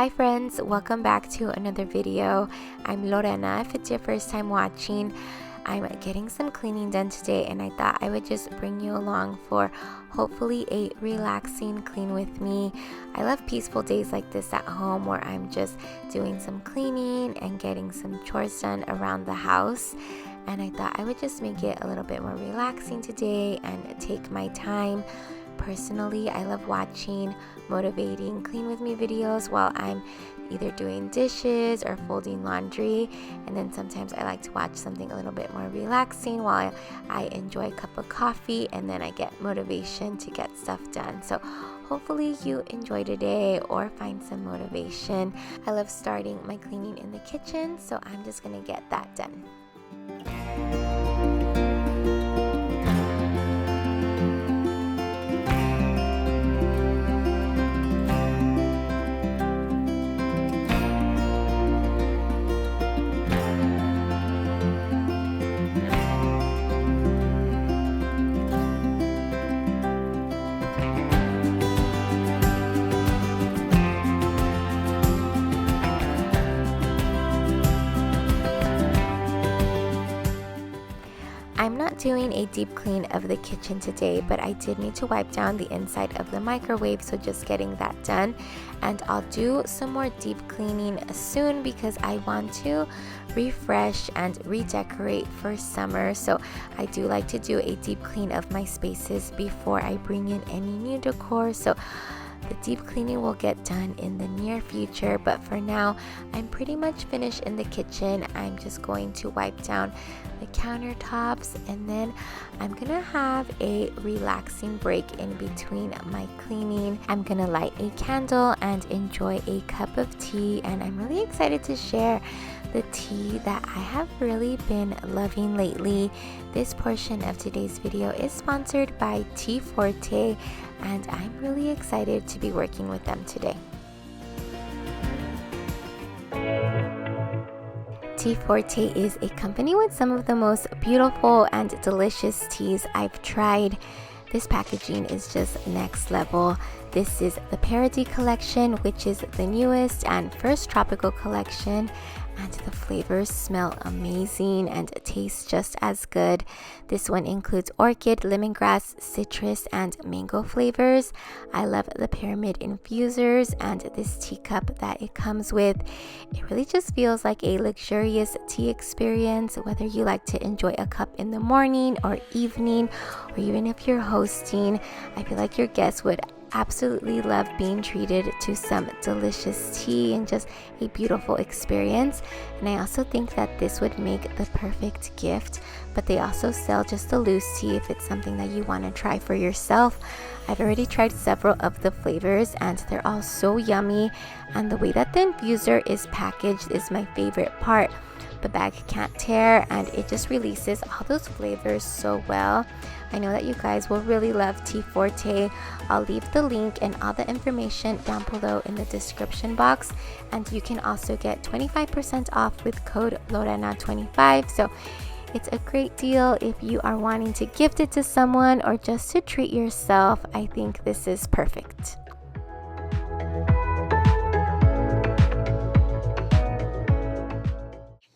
Hi friends, welcome back to another video. I'm Lorena. If it's your first time watching, I'm getting some cleaning done today and I thought I would just bring you along for hopefully a relaxing clean with me. I love peaceful days like this at home where I'm just doing some cleaning and getting some chores done around the house. And I thought I would just make it a little bit more relaxing today and take my time. Personally, I love watching motivating clean with me videos while I'm either doing dishes or folding laundry, and then sometimes I like to watch something a little bit more relaxing while I enjoy a cup of coffee, and then I get motivation to get stuff done. So hopefully you enjoy today or find some motivation. I love starting my cleaning in the kitchen, so I'm just gonna get that done. I'm not doing a deep clean of the kitchen today, but I did need to wipe down the inside of the microwave, so just getting that done. And I'll do some more deep cleaning soon because I want to refresh and redecorate for summer. So I do like to do a deep clean of my spaces before I bring in any new decor. So the deep cleaning will get done in the near future, but for now I'm pretty much finished in the kitchen. I'm just going to wipe down the countertops and then I'm gonna have a relaxing break in between my cleaning. I'm gonna light a candle and enjoy a cup of tea, and I'm really excited to share the tea that I have really been loving lately. This portion of today's video is sponsored by Tea Forte, and I'm really excited to be working with them today. Tea Forte is a company with some of the most beautiful and delicious teas I've tried. This packaging is just next level. This is the Parody collection, which is the newest and first tropical collection, and the flavors smell amazing and taste just as good. This one includes orchid, lemongrass, citrus, and mango flavors. I love the pyramid infusers and this teacup that it comes with. It really just feels like a luxurious tea experience, whether you like to enjoy a cup in the morning or evening, or even if you're hosting. I feel like your guests would absolutely love being treated to some delicious tea and just a beautiful experience. And I also think that this would make the perfect gift, but they also sell just a loose tea if it's something that you want to try for yourself. I've already tried several of the flavors and they're all so yummy, and the way that the infuser is packaged is my favorite part. The bag can't tear and it just releases all those flavors so well. I know that you guys will really love Tea Forte. I'll leave the link and all the information down below in the description box, and you can also get 25% off with code Lorena25. So it's a great deal if you are wanting to gift it to someone or just to treat yourself. I think this is perfect.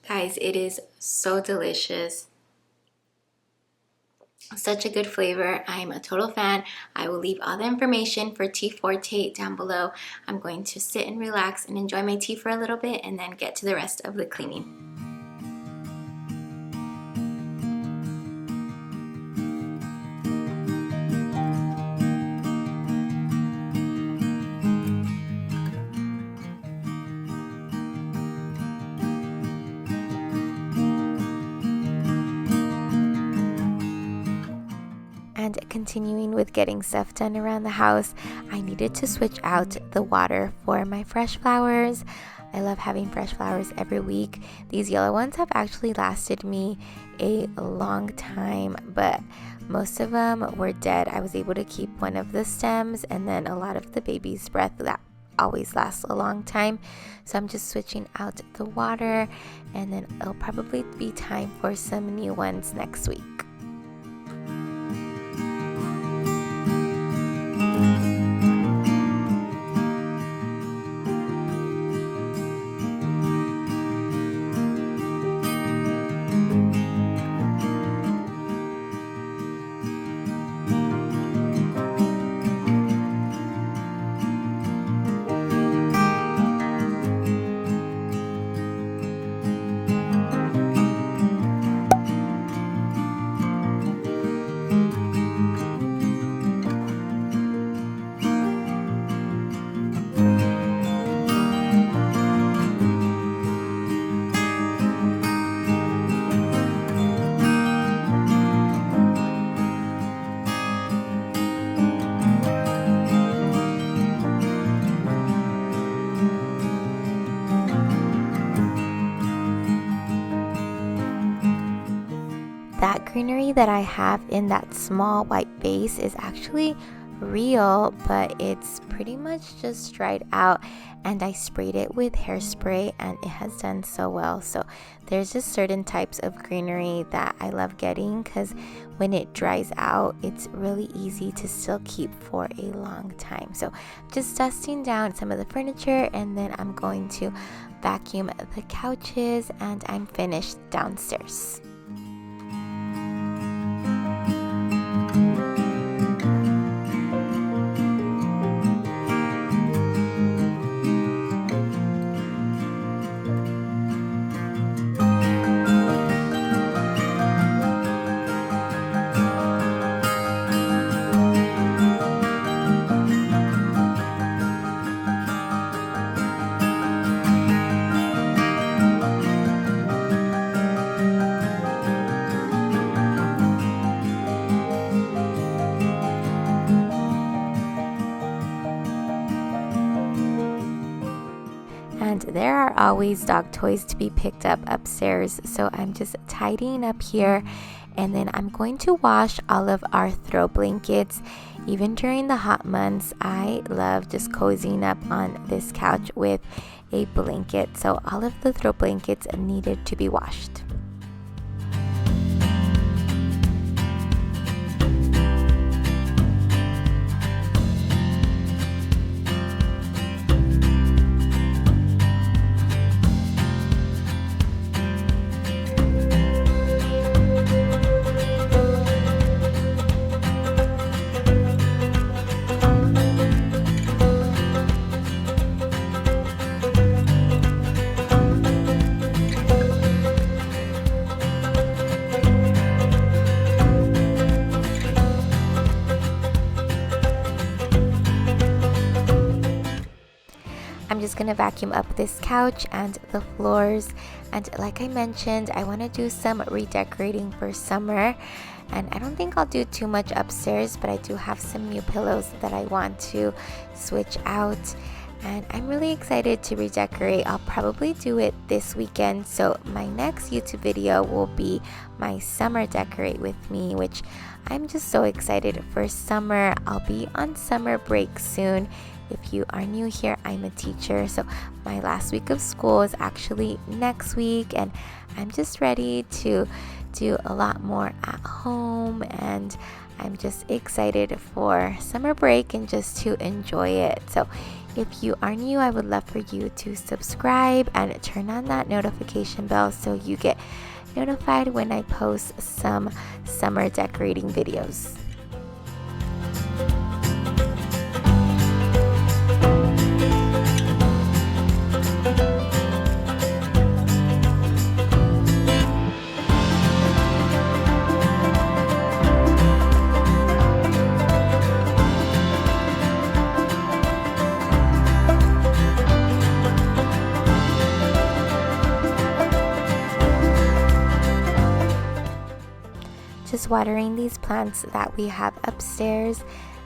Guys, it is so delicious. Such a good flavor. I'm a total fan. I will leave all the information for Tea Forte down below. I'm going to sit and relax and enjoy my tea for a little bit and then get to the rest of the cleaning. And continuing with getting stuff done around the house, I needed to switch out the water for my fresh flowers. I love having fresh flowers every week. These yellow ones have actually lasted me a long time, but most of them were dead. I was able to keep one of the stems, and then a lot of the baby's breath that always lasts a long time. So I'm just switching out the water, and then it'll probably be time for some new ones next week. that greenery that I have in that small white vase is actually real, but it's pretty much just dried out, and I sprayed it with hairspray and it has done so well. So there's just certain types of greenery that I love getting because when it dries out, it's really easy to still keep for a long time. So just dusting down some of the furniture, and then I'm going to vacuum the couches, and I'm finished downstairs. And there are always dog toys to be picked up upstairs, so I'm just tidying up here, and then I'm going to wash all of our throw blankets. Even during the hot months, I love just cozying up on this couch with a blanket, so all of the throw blankets needed to be washed. I'm just gonna vacuum up this couch and the floors, and like I mentioned, I want to do some redecorating for summer, and I don't think I'll do too much upstairs, but I do have some new pillows that I want to switch out, and I'm really excited to redecorate. I'll probably do it this weekend, so my next YouTube video will be my summer decorate with me, which I'm just so excited for summer. I'll be on summer break soon. If you are new here, I'm a teacher, so my last week of school is actually next week, and I'm just ready to do a lot more at home, and I'm just excited for summer break and just to enjoy it. So if you are new, I would love for you to subscribe and turn on that notification bell so you get notified when I post some summer decorating videos. Just watering these plants that we have upstairs,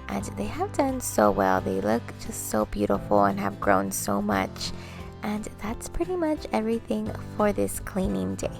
and they have done so well. They look just so beautiful and have grown so much, and that's pretty much everything for this cleaning day.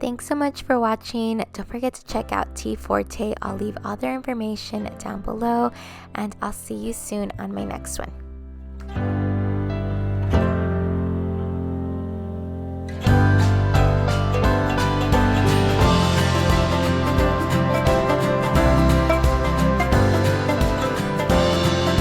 Thanks so much for watching. Don't forget to check out Tea Forte. I'll leave all their information down below, and I'll see you soon on my next one.